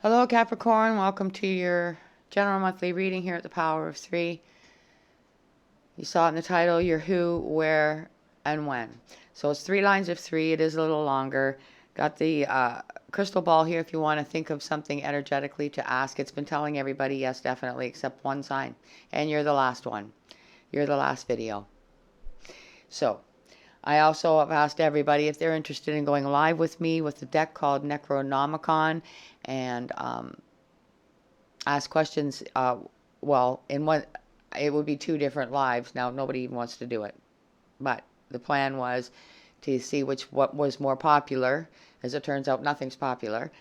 Hello, Capricorn. Welcome to your general monthly reading here at the Power of Three. You saw it in the title, your who, where, and when. So it's 3 lines of 3. It is a little longer. Got the crystal ball here if you want to think of something energetically to ask. It's been telling everybody yes, definitely, except one sign. And you're the last one. You're the last video. So I also have asked everybody if they're interested in going live with me with the deck called Necronomicon and ask questions. Well, in one, it would be 2 different lives. Now, nobody even wants to do it. But the plan was to see what was more popular. As it turns out, nothing's popular.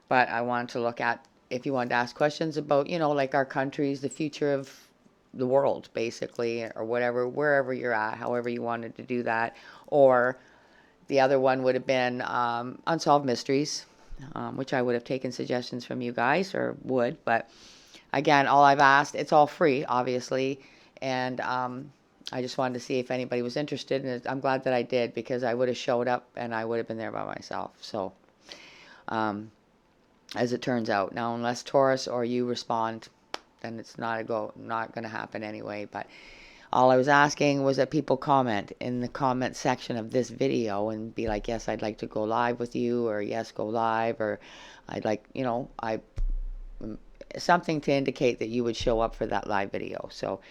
But I wanted to look at if you wanted to ask questions about, like our countries, the future of the world, basically, or whatever, wherever you're at, however you wanted to do that. Or the other one would have been unsolved mysteries, which I would have taken suggestions from you guys, or would. But again, all I've asked, it's all free, obviously. And I just wanted to see if anybody was interested. And I'm glad that I did, because I would have showed up and I would have been there by myself. So, as it turns out. Now, unless Taurus or you respond, then it's not going to happen anyway. But all I was asking was that people comment in the comment section of this video and be like, yes, I'd like to go live with you, or yes, go live, or I'd like, something to indicate that you would show up for that live video. So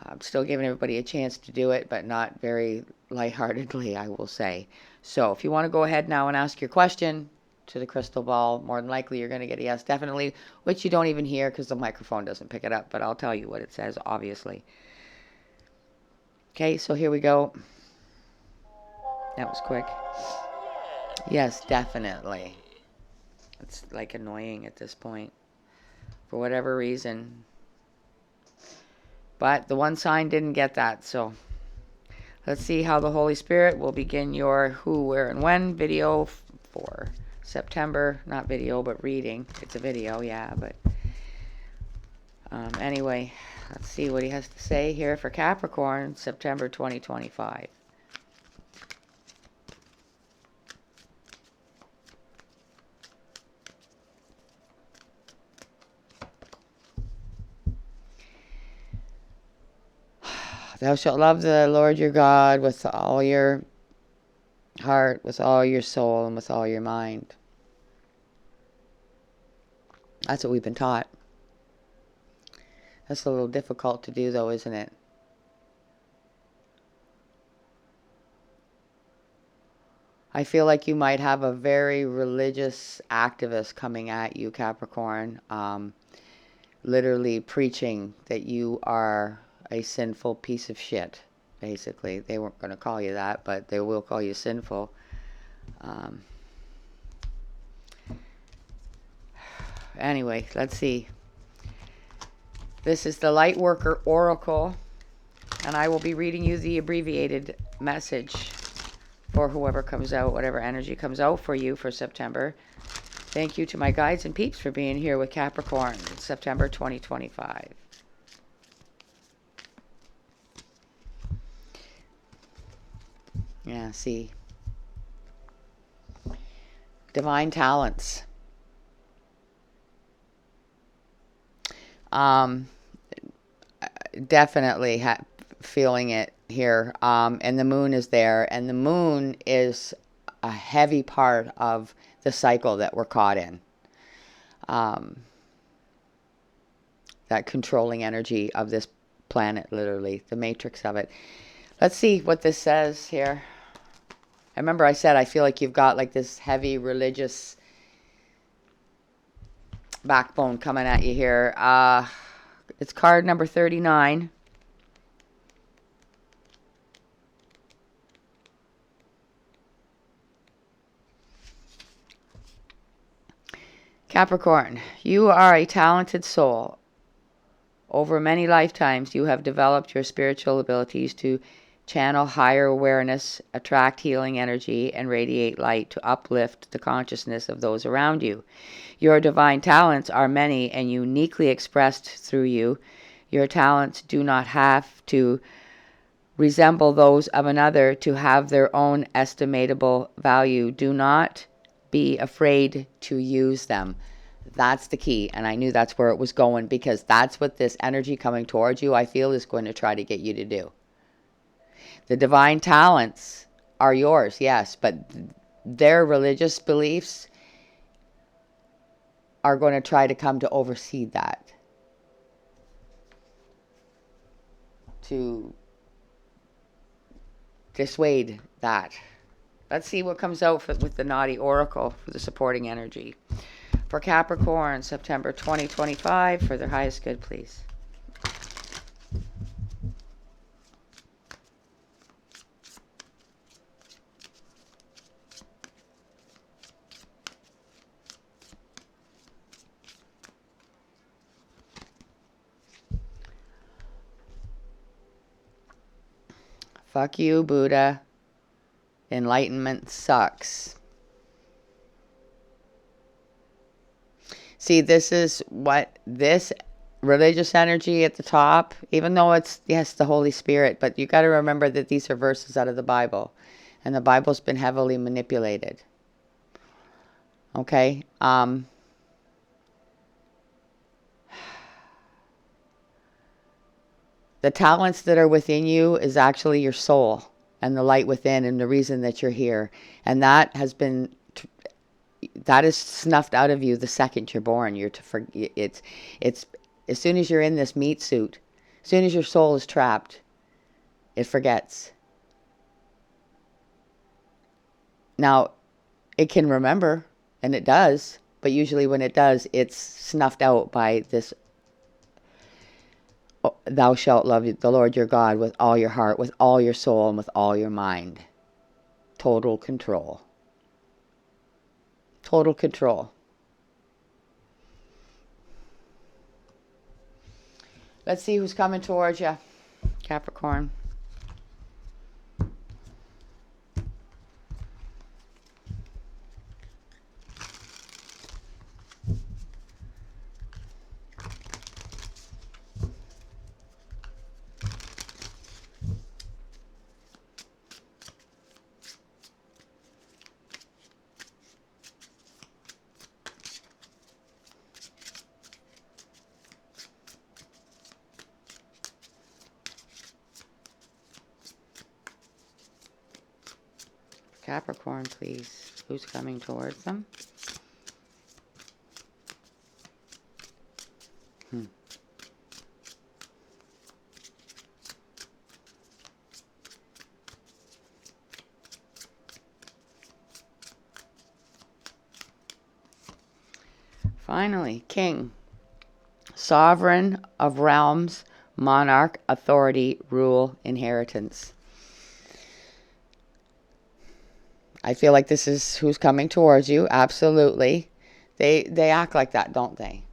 I'm still giving everybody a chance to do it, but not very lightheartedly, I will say. So if you want to go ahead now and ask your question to the crystal ball, more than likely you're going to get a yes, definitely, which you don't even hear because the microphone doesn't pick it up, but I'll tell you what it says, obviously. Okay, so here we go. That was quick. Yes, definitely. It's like annoying at this point, for whatever reason. But the one sign didn't get that, so let's see how the Holy Spirit will begin your who, where, and when video for September. Not video, but reading. It's a video, yeah, but anyway, let's see what he has to say here for Capricorn, September 2025. Thou shalt love the Lord your God with all your heart, with all your soul, and with all your mind. That's what we've been taught. That's a little difficult to do, though, isn't it? I feel like you might have a very religious activist coming at you, Capricorn, literally preaching that you are a sinful piece of shit, basically. They weren't going to call you that, but they will call you sinful. Anyway, let's see. This is the Lightworker Oracle, and I will be reading you the abbreviated message for whoever comes out, whatever energy comes out for you for September. Thank you to my guides and peeps for being here with Capricorn, September 2025. Yeah, see. Divine talents. Definitely feeling it here. And the moon is there. And the moon is a heavy part of the cycle that we're caught in. That controlling energy of this planet, literally. The matrix of it. Let's see what this says here. I remember I said I feel like you've got like this heavy religious backbone coming at you here. It's card number 39. Capricorn, you are a talented soul. Over many lifetimes, you have developed your spiritual abilities to channel higher awareness, attract healing energy, and radiate light to uplift the consciousness of those around you. Your divine talents are many and uniquely expressed through you. Your talents do not have to resemble those of another to have their own estimatable value. Do not be afraid to use them. That's the key. And I knew that's where it was going, because that's what this energy coming towards you, I feel, is going to try to get you to do. The divine talents are yours, yes, but their religious beliefs are going to try to come to oversee that, to dissuade that. Let's see what comes out with the naughty oracle for the supporting energy. For Capricorn, September 2025, for their highest good, please. Fuck you, Buddha. Enlightenment sucks. See, this is what this religious energy at the top, even though it's, yes, the Holy Spirit, but you got to remember that these are verses out of the Bible, and the Bible's been heavily manipulated. Okay? The talents that are within you is actually your soul and the light within, and the reason that you're here. And that has been, that is snuffed out of you the second you're born. You're to forget. It's as soon as you're in this meat suit, as soon as your soul is trapped, it forgets. Now, it can remember, and it does, but usually when it does, it's snuffed out by this: thou shalt love the Lord your God with all your heart, with all your soul, and with all your mind. Total control. Total control. Let's see who's coming towards you, Capricorn. Capricorn, please. Who's coming towards them? Finally, King. Sovereign of realms, monarch, authority, rule, inheritance. I feel like this is who's coming towards you. Absolutely. They act like that, don't they?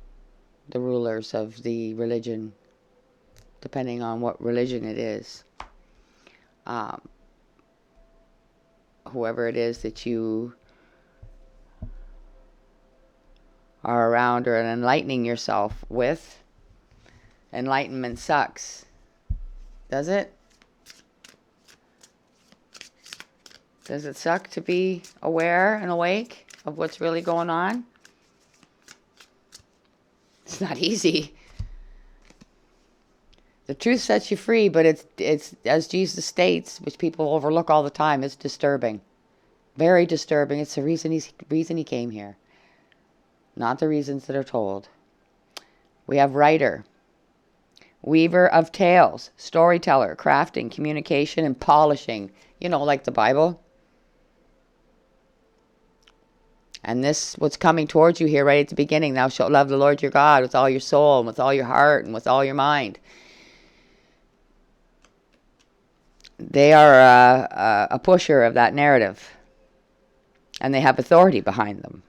The rulers of the religion, depending on what religion it is. Whoever it is that you are around or enlightening yourself with. Enlightenment sucks. Does it? Does it suck to be aware and awake of what's really going on? It's not easy. The truth sets you free, but it's as Jesus states, which people overlook all the time, it's disturbing. Very disturbing. It's the reason he came here. Not the reasons that are told. We have writer, weaver of tales, storyteller, crafting, communication, and polishing. You know, like the Bible. And this, what's coming towards you here right at the beginning, thou shalt love the Lord your God with all your soul and with all your heart and with all your mind. They are a pusher of that narrative. And they have authority behind them.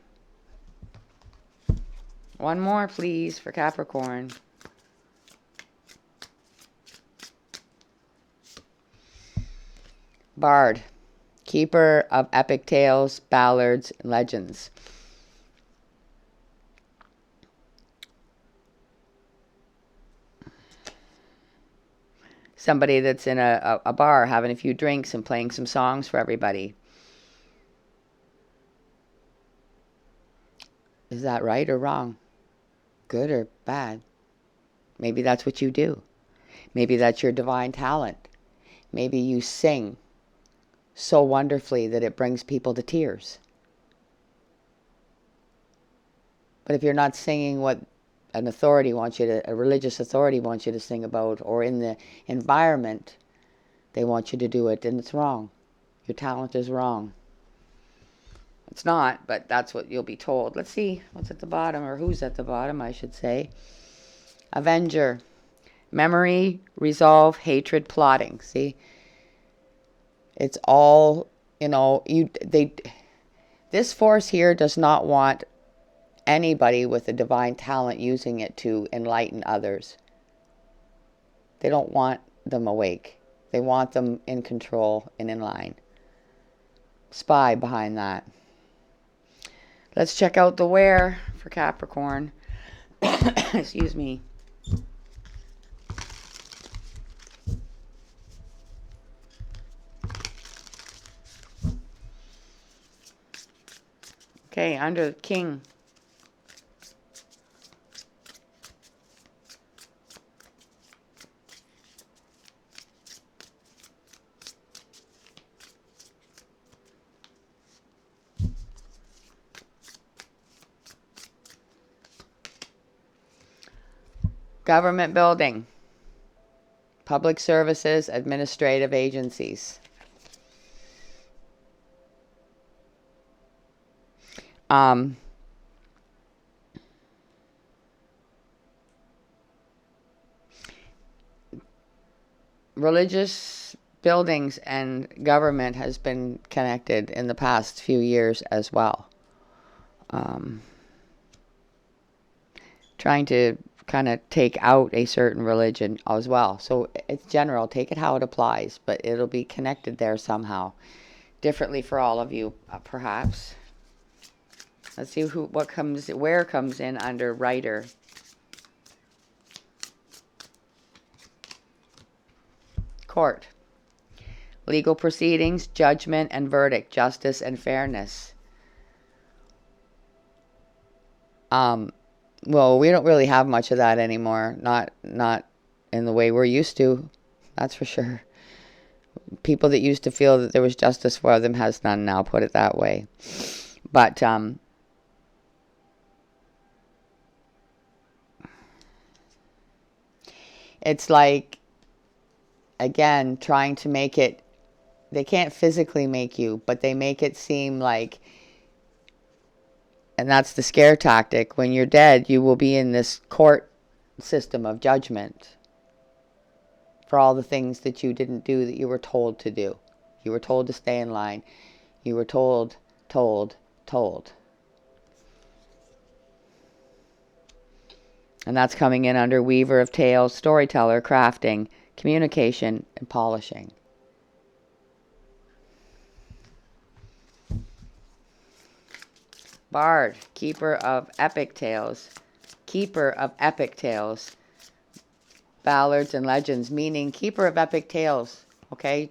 One more, please, for Capricorn. Bard. Keeper of epic tales, ballads, and legends. Somebody that's in a bar having a few drinks and playing some songs for everybody. Is that right or wrong? good or bad. Maybe that's what you do. Maybe that's your divine talent. Maybe you sing so wonderfully that it brings people to tears. But if you're not singing what an authority wants you to, a religious authority wants you to sing about, or in the environment they want you to do it, then it's wrong. Your talent is wrong. It's not, but that's what you'll be told. Let's see what's at the bottom, or who's at the bottom, I should say. Avenger. Memory, resolve, hatred, plotting. See? It's all, this force here does not want anybody with a divine talent using it to enlighten others. They don't want them awake. They want them in control and in line. Spy behind that. Let's check out the where for Capricorn. Excuse me. Okay, under King. Government building. Public services, administrative agencies. Religious buildings and government has been connected in the past few years as well. Trying to kind of take out a certain religion as well. So it's general. Take it how it applies, but it'll be connected there somehow. Differently for all of you, perhaps. Let's see where comes in under writer. Court. Legal proceedings, judgment and verdict, justice and fairness. Well, we don't really have much of that anymore. Not in the way we're used to. That's for sure. People that used to feel that there was justice for them has none now, put it that way. But it's like, again, trying to make it, they can't physically make you, but they make it seem like, and that's the scare tactic, when you're dead, you will be in this court system of judgment for all the things that you didn't do that you were told to do. You were told to stay in line. You were told. And that's coming in under weaver of tales, storyteller, crafting, communication, and polishing. Bard, keeper of epic tales. Keeper of epic tales. Ballads and legends, meaning keeper of epic tales. Okay?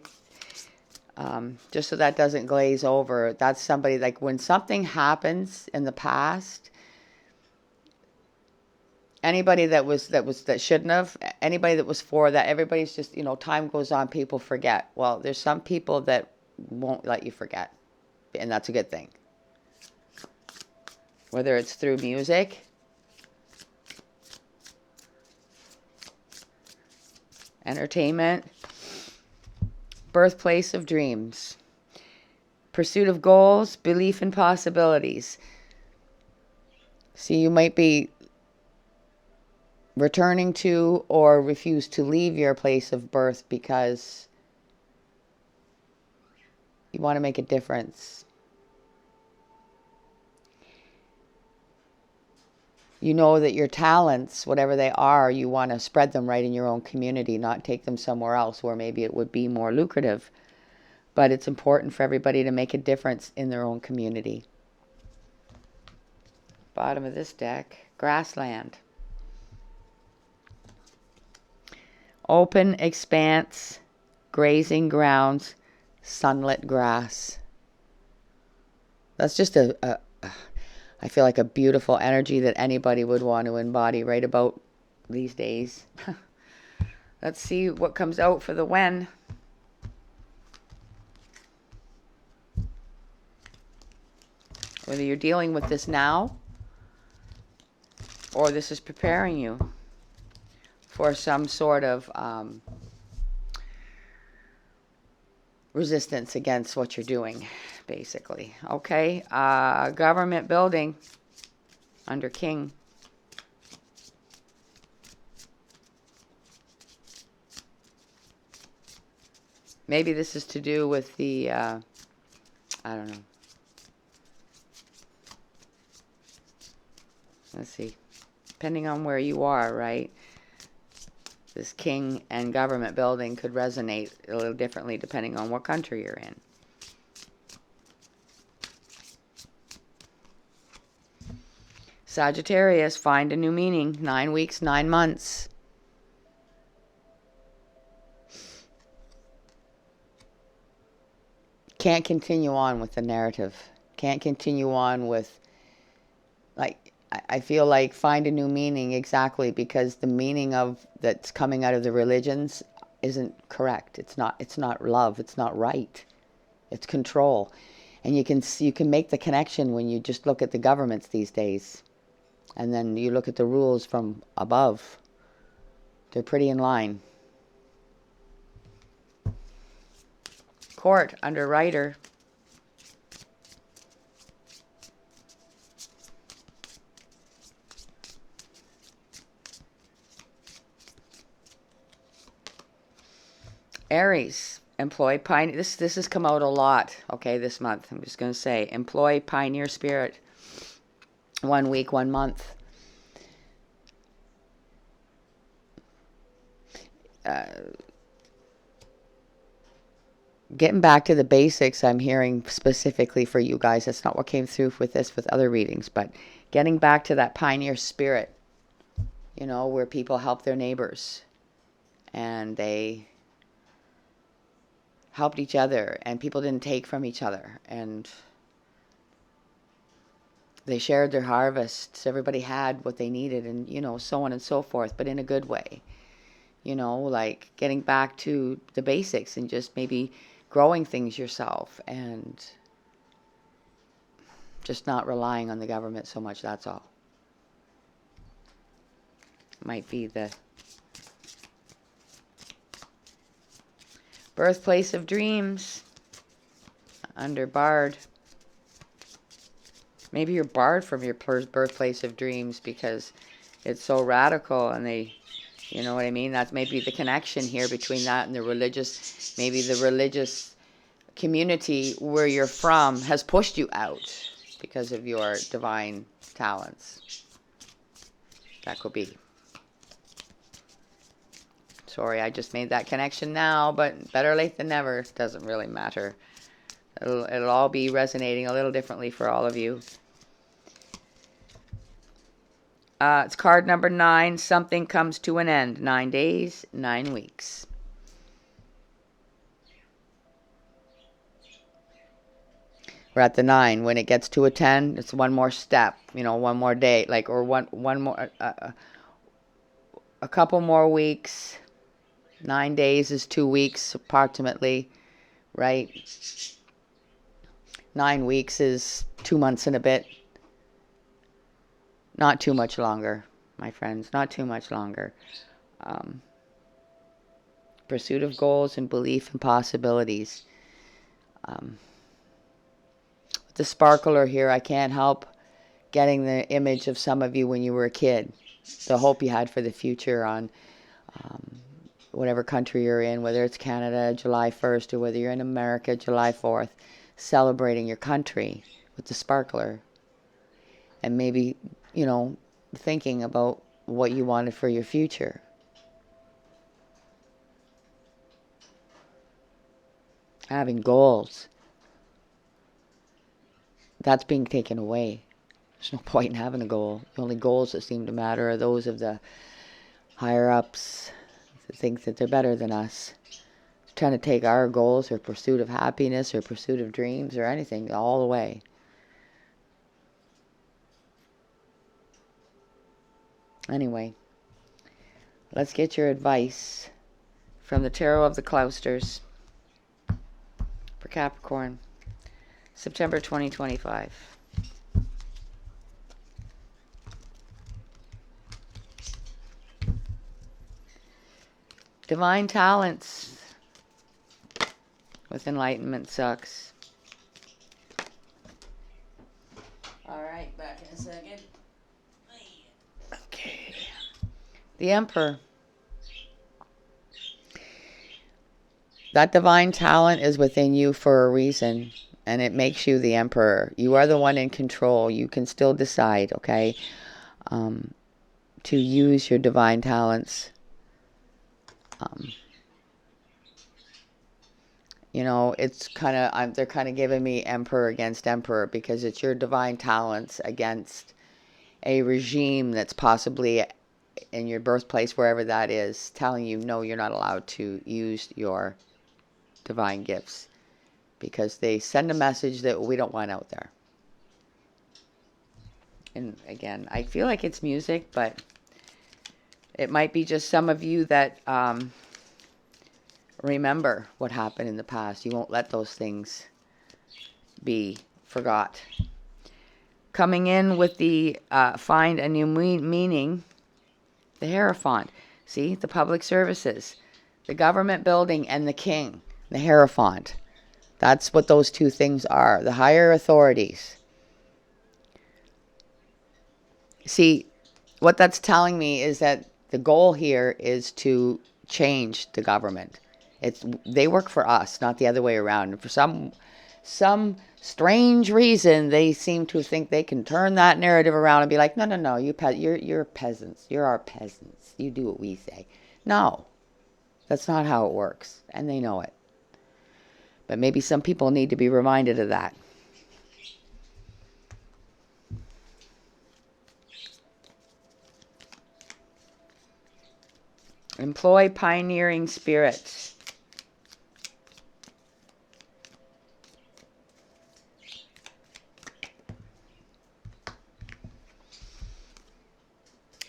Just so that doesn't glaze over. That's somebody, like when something happens in the past, anybody that shouldn't have, anybody that was for that, everybody's just, time goes on, people forget. Well, there's some people that won't let you forget. And that's a good thing. Whether it's through music, entertainment, birthplace of dreams, pursuit of goals, belief in possibilities. See, you might be returning to or refuse to leave your place of birth because you want to make a difference. You know that your talents, whatever they are, you want to spread them right in your own community, not take them somewhere else where maybe it would be more lucrative. But it's important for everybody to make a difference in their own community. Bottom of this deck, grassland. Open expanse, grazing grounds, sunlit grass. That's just a I feel like a beautiful energy that anybody would want to embody right about these days. Let's see what comes out for the when. Whether you're dealing with this now or this is preparing you for some sort of resistance against what you're doing, basically. Okay, government building under King. Maybe this is to do with the, I don't know. Let's see. Depending on where you are, right? This king and government building could resonate a little differently depending on what country you're in. Sagittarius, find a new meaning. 9 weeks, 9 months. Can't continue on with the narrative. Can't continue on with, like, I feel like find a new meaning, exactly, because the meaning of that's coming out of the religions isn't correct. It's not love. It's not right. It's control. And you can make the connection when you just look at the governments these days. And then you look at the rules from above. They're pretty in line. Court under Rider. Aries, employ pioneer. This has come out a lot, okay, this month. I'm just going to say, employ pioneer spirit. 1 week, 1 month. Getting back to the basics, I'm hearing specifically for you guys. That's not what came through with this, with other readings, but getting back to that pioneer spirit, you know, where people help their neighbors and they helped each other and people didn't take from each other and they shared their harvests. Everybody had what they needed and, you know, so on and so forth, but in a good way. You know, like getting back to the basics and just maybe growing things yourself and just not relying on the government so much, that's all. Might be the birthplace of dreams under Bard. Maybe you're barred from your birthplace of dreams because it's so radical and they, you know what I mean? That's maybe the connection here between that and the religious, maybe the religious community where you're from has pushed you out because of your divine talents. That could be. Sorry, I just made that connection now, but better late than never. It doesn't really matter. It'll all be resonating a little differently for all of you. It's card number 9. Something comes to an end. 9 days, 9 weeks. We're at the 9. When it gets to a 10, it's one more step. You know, one more day, like, or one more, a couple more weeks. 9 days is 2 weeks, approximately, right? 9 weeks is 2 months and a bit. Not too much longer, my friends. Not too much longer. Pursuit of goals and belief in possibilities. The sparkler here, I can't help getting the image of some of you when you were a kid. The hope you had for the future on whatever country you're in, whether it's Canada, July 1st, or whether you're in America, July 4th, celebrating your country with the sparkler. And maybe, you know, thinking about what you wanted for your future. Having goals. That's being taken away. There's no point in having a goal. The only goals that seem to matter are those of the higher-ups that think that they're better than us. They're trying to take our goals or pursuit of happiness or pursuit of dreams or anything all away. Anyway, let's get your advice from the Tarot of the Clousters for Capricorn, September 2025. Divine talents with enlightenment sucks. All right, back in a second. Okay. The Emperor. That divine talent is within you for a reason, and it makes you the Emperor. You are the one in control. You can still decide, okay, to use your divine talents. You know, it's kind of, they're kind of giving me Emperor against Emperor, because it's your divine talents against a regime that's possibly in your birthplace, wherever that is, telling you, no, you're not allowed to use your divine gifts, because they send a message that we don't want out there. And again, I feel like it's music, but it might be just some of you that remember what happened in the past. You won't let those things be forgot. Coming in with the find a new meaning, the Hierophant. See, the public services, the government building, and the king, the Hierophant. That's what those two things are, the higher authorities. See, what that's telling me is that the goal here is to change the government. They work for us, not the other way around. And for some strange reason, they seem to think they can turn that narrative around and be like, no, you're peasants. You're our peasants. You do what we say. No, that's not how it works, and they know it. But maybe some people need to be reminded of that. Employ pioneering spirit.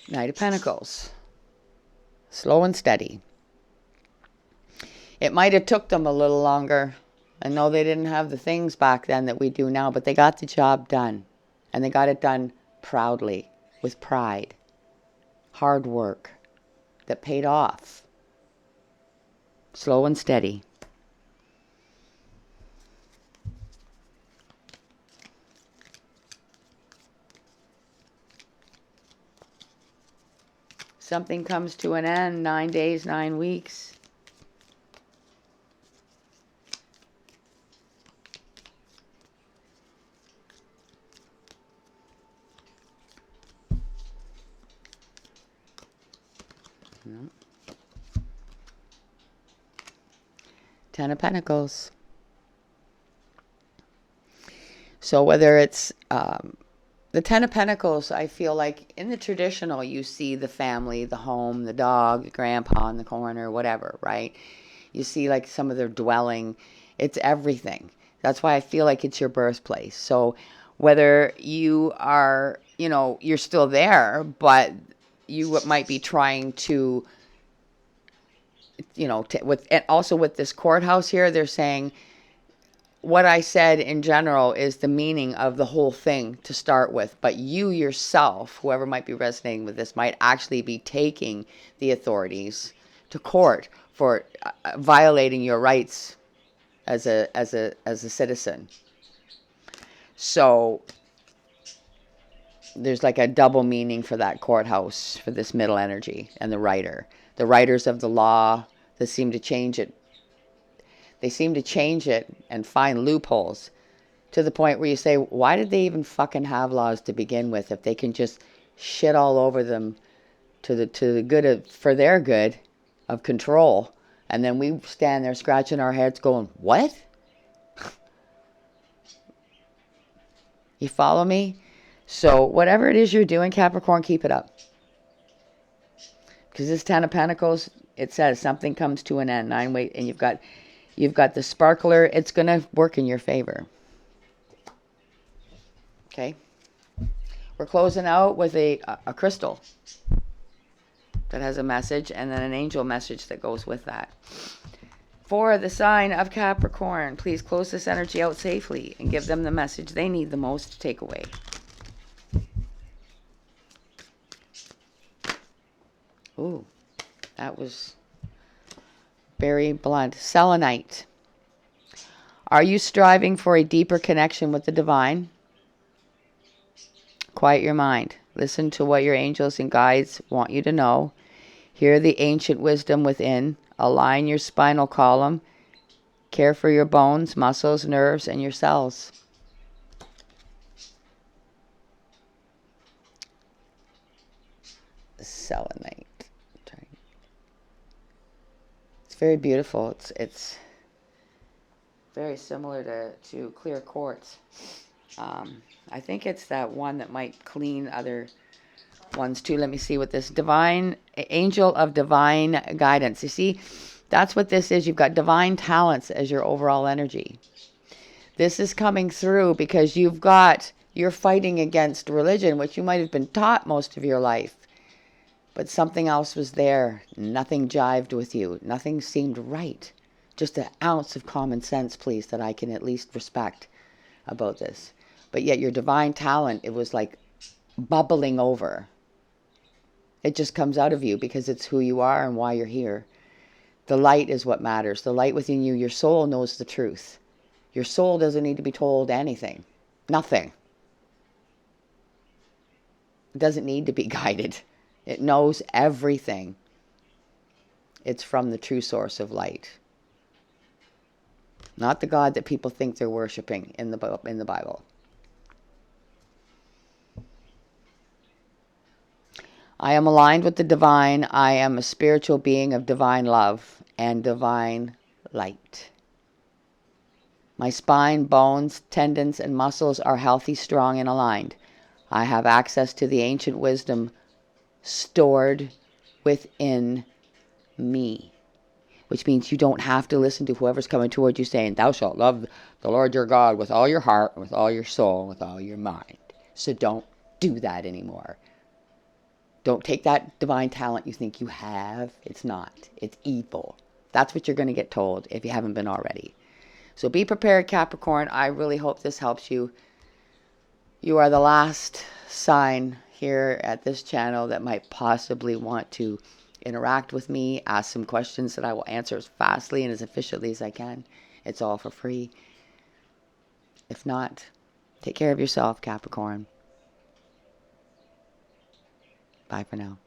Knight of Pentacles. Slow and steady. It might have took them a little longer. I know they didn't have the things back then that we do now, but they got the job done. And they got it done proudly, with pride. Hard work that paid off. Slow and steady. Something comes to an end, 9 days, 9 weeks. No. 10 of Pentacles. So whether it's the 10 of Pentacles, I feel like in the traditional, you see the family, the home, the dog, the grandpa in the corner, whatever, right? You see like some of their dwelling. It's everything. That's why I feel like it's your birthplace. So whether you are, you're still there, but you might be trying to, and also with this courthouse here, they're saying, what I said in general is the meaning of the whole thing to start with. But you yourself, whoever might be resonating with this, might actually be taking the authorities to court for violating your rights as a citizen. So there's like a double meaning for that courthouse, for this middle energy, and the writer. The writers of the law, that seem to change it. They seem to change it and find loopholes to the point where you say, why did they even fucking have laws to begin with if they can just shit all over them to the good of, for their good of control? And then we stand there scratching our heads going, what? You follow me? So whatever it is you're doing, Capricorn, keep it up. Because this 10 of Pentacles, it says something comes to an end. 9 wait, and you've got the sparkler. It's going to work in your favor. Okay? We're closing out with a crystal. that has a message, and then an angel message that goes with that. For the sign of Capricorn, please close this energy out safely and give them the message they need the most to take away. Ooh, that was very blunt. Selenite. Are you striving for a deeper connection with the divine? Quiet your mind. Listen to what your angels and guides want you to know. Hear the ancient wisdom within. Align your spinal column. Care for your bones, muscles, nerves, and your cells. Selenite. It's very beautiful. It's very similar to clear quartz. I think it's that one that might clean other ones too. Let me see what this divine angel of divine guidance. You see, that's what this is. You've got divine talents as your overall energy. This is coming through because you're fighting against religion, which you might have been taught most of your life. But something else was there. Nothing jived with you. Nothing seemed right. Just an ounce of common sense, please, that I can at least respect about this. But yet your divine talent, it was like bubbling over. It just comes out of you because it's who you are and why you're here. The light is what matters. The light within you, your soul knows the truth. Your soul doesn't need to be told anything. Nothing. It doesn't need to be guided. It knows everything. It's from the true source of light. Not the God that people think they're worshiping in the Bible. I am aligned with the divine. I am a spiritual being of divine love and divine light. My spine, bones, tendons, and muscles are healthy, strong, and aligned. I have access to the ancient wisdom stored within me. Which means you don't have to listen to whoever's coming towards you saying, thou shalt love the Lord your God with all your heart, with all your soul, with all your mind. So don't do that anymore. Don't take that divine talent you think you have. It's not. It's evil. That's what you're going to get told if you haven't been already. So be prepared, Capricorn. I really hope this helps you. You are the last sign here at this channel that might possibly want to interact with me, ask some questions that I will answer as fastly and as efficiently as I can. It's all for free. If not, take care of yourself, Capricorn. Bye for now.